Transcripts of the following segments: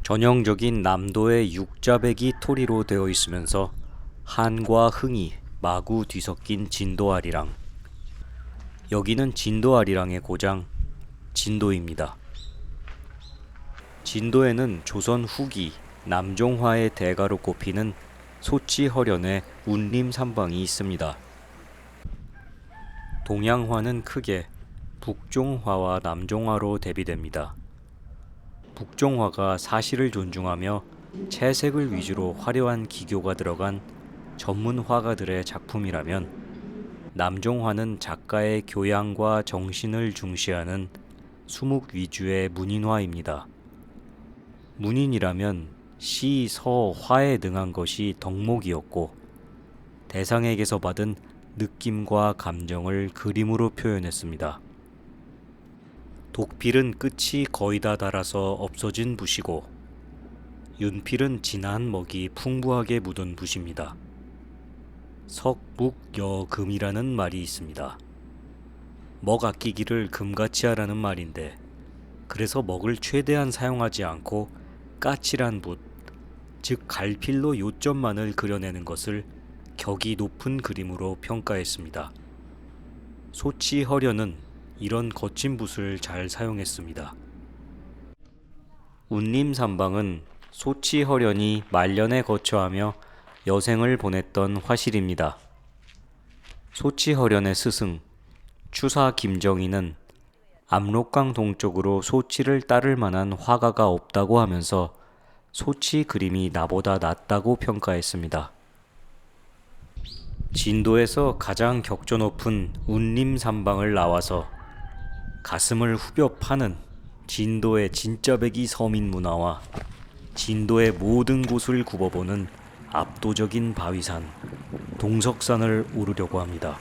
전형적인 남도의 육자배기 토리로 되어 있으면서 한과 흥이 마구 뒤섞인 진도아리랑. 여기는 진도아리랑의 고장 진도입니다. 진도에는 조선 후기 남종화의 대가로 꼽히는 소치허련의 운림산방이 있습니다. 동양화는 크게 북종화와 남종화로 대비됩니다. 북종화가 사실을 존중하며 채색을 위주로 화려한 기교가 들어간 전문 화가들의 작품이라면, 남종화는 작가의 교양과 정신을 중시하는 수묵 위주의 문인화입니다. 문인이라면 시, 서, 화에 능한 것이 덕목이었고, 대상에게서 받은 느낌과 감정을 그림으로 표현했습니다. 독필은 끝이 거의 다 닳아서 없어진 붓이고, 윤필은 진한 먹이 풍부하게 묻은 붓입니다. 석묵여금이라는 말이 있습니다. 먹 아끼기를 금같이 하라는 말인데, 그래서 먹을 최대한 사용하지 않고 까칠한 붓, 즉 갈필로 요점만을 그려내는 것을 격이 높은 그림으로 평가했습니다. 소치허련은 이런 거친 붓을 잘 사용했습니다. 운림산방은 소치허련이 말년에 거처하며 여생을 보냈던 화실입니다. 소치허련의 스승 추사 김정희는 압록강 동쪽으로 소치를 따를 만한 화가가 없다고 하면서 소치 그림이 나보다 낫다고 평가했습니다. 진도에서 가장 격조 높은 운림산방을 나와서 가슴을 후벼 파는 진도의 진짜배기 서민 문화와 진도의 모든 곳을 굽어보는 압도적인 바위산 동석산을 오르려고 합니다.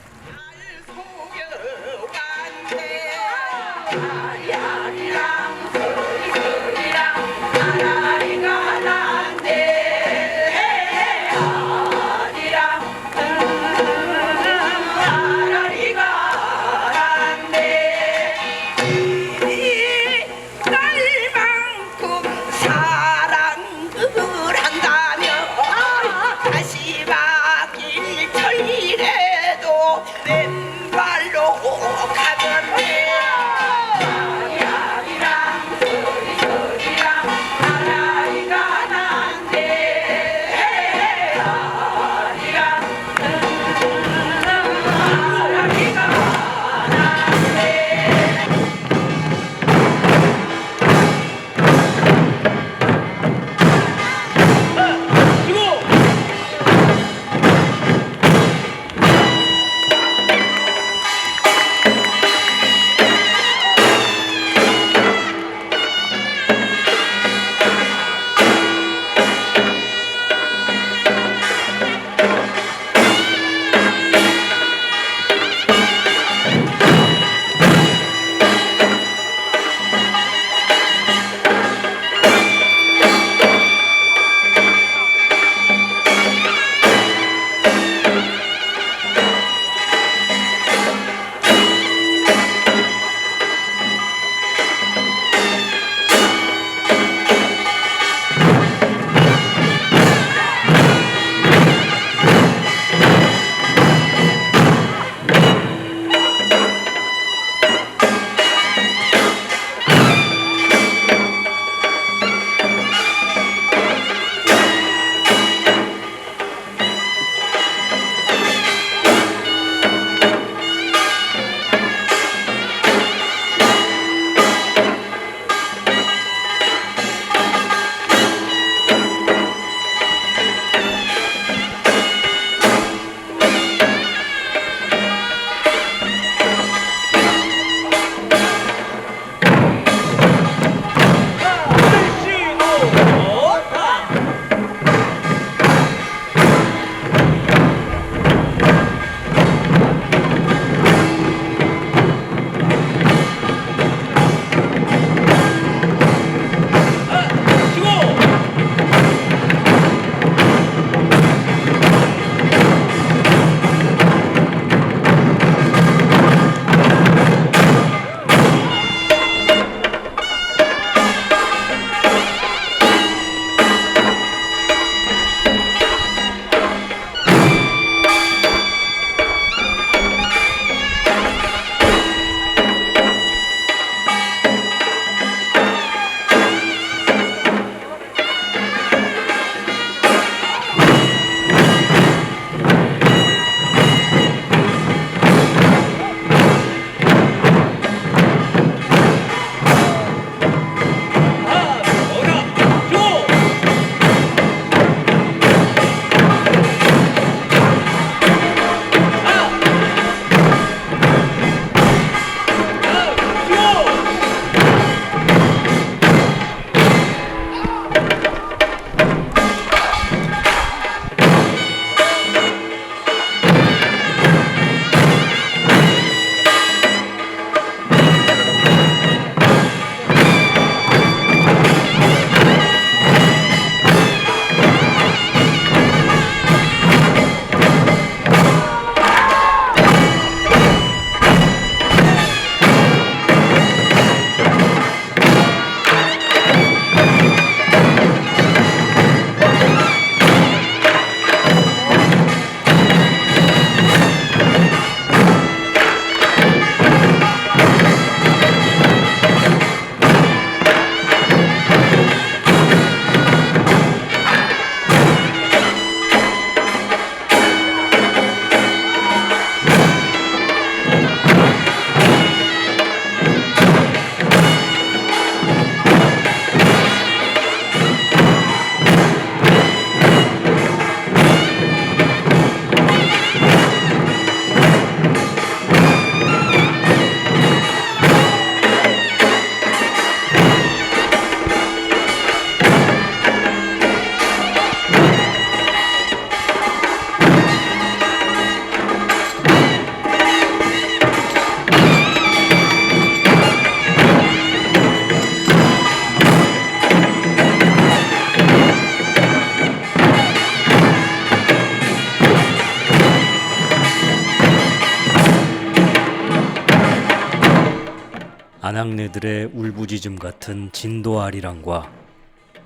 아낙네들의 울부짖음 같은 진도 아리랑과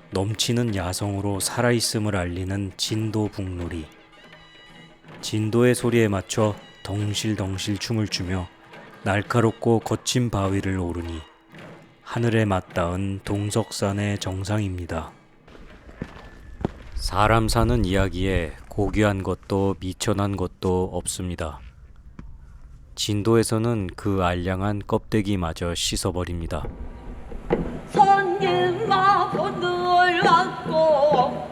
넘치는 야성으로 살아있음을 알리는 진도 북놀이. 진도의 소리에 맞춰 덩실덩실 춤을 추며 날카롭고 거친 바위를 오르니 하늘에 맞닿은 동석산의 정상입니다. 사람 사는 이야기에 고귀한 것도 미천한 것도 없습니다. 진도에서는 그 알량한 껍데기마저 씻어버립니다. 손님아 손을 안고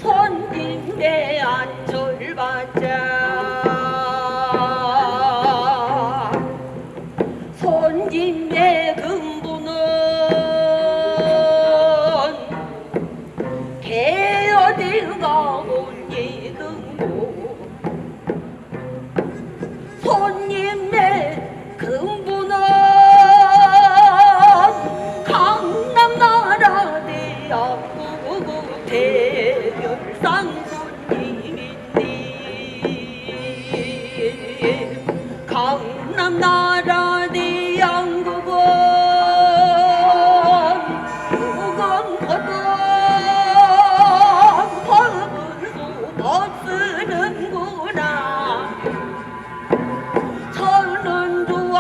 손님의 안절 받자 손님의 근부는 개어딘가 온이 등고 손님의 근부는 강남 나라 대한민국 대별상 손님이니 강남 나라 대한민국은 법은 수 쓰는구나 저는 좋아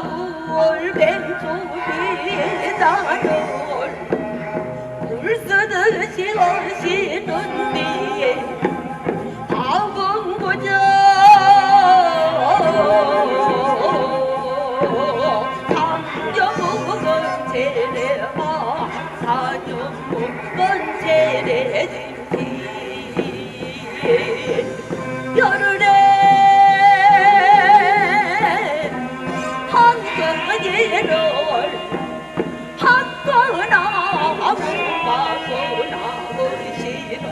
우월 뱅소비다들 물 쓰듯이 하시는데 밥은 그저 삼녀묵은 제레마 사녀묵은 제레진지 열흘에 한꺼번이를 한꺼나 아무마거나 멋있는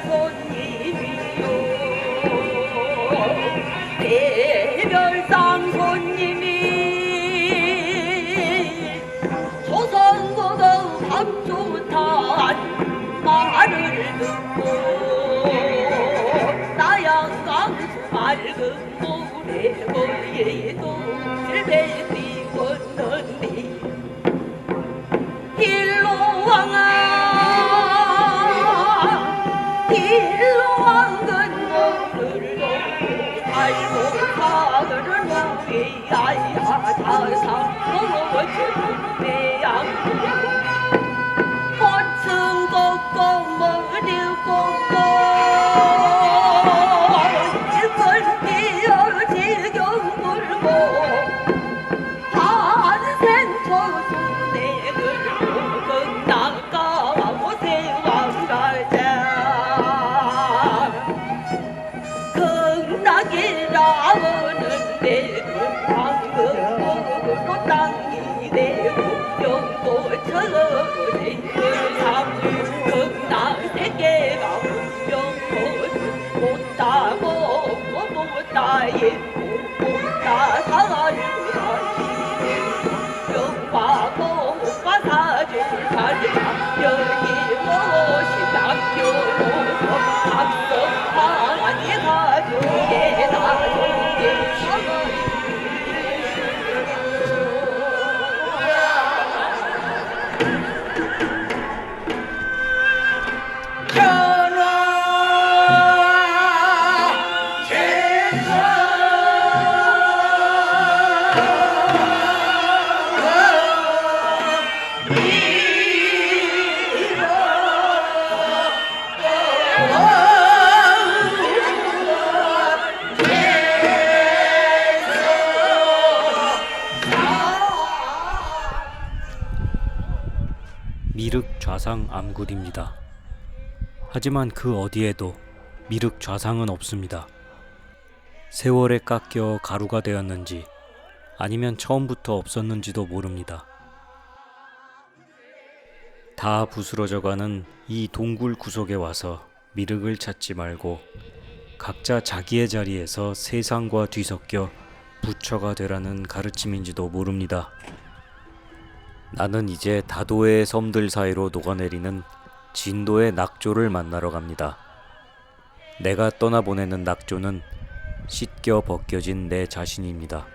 손님이요 대별상 손님이 조선고도 밥 좋다는 말을 듣고 나양강수 맑은 모래머리에도 질배비 걷는디 일로 왕아 일로 왕은 너를 놓고 살고 사그는 우리야야 자상 넘어지는 내 양도 꽃은 꺾고 머리 꺾고 일걸 뛰어 지경 불고 반생 초순에 걸고 극락가고 세왕가자 극락이라고는 내 금방금으로 땅이 되고 영도처럼 극락세계가 운명거든 못다 먹고 못다 입고 못다 살고 영화고 못가 사줄 가자 여기 무엇이 남겨놓고 각성하니 가족에 나중에 미륵 좌상 암굴입니다. 하지만 그 어디에도 미륵 좌상은 없습니다. 세월에 깎여 가루가 되었는지 아니면 처음부터 없었는지도 모릅니다. 다 부스러져가는 이 동굴 구석에 와서 미륵을 찾지 말고 각자 자기의 자리에서 세상과 뒤섞여 부처가 되라는 가르침인지도 모릅니다. 나는 이제 다도의 섬들 사이로 녹아내리는 진도의 낙조를 만나러 갑니다. 내가 떠나보내는 낙조는 씻겨 벗겨진 내 자신입니다.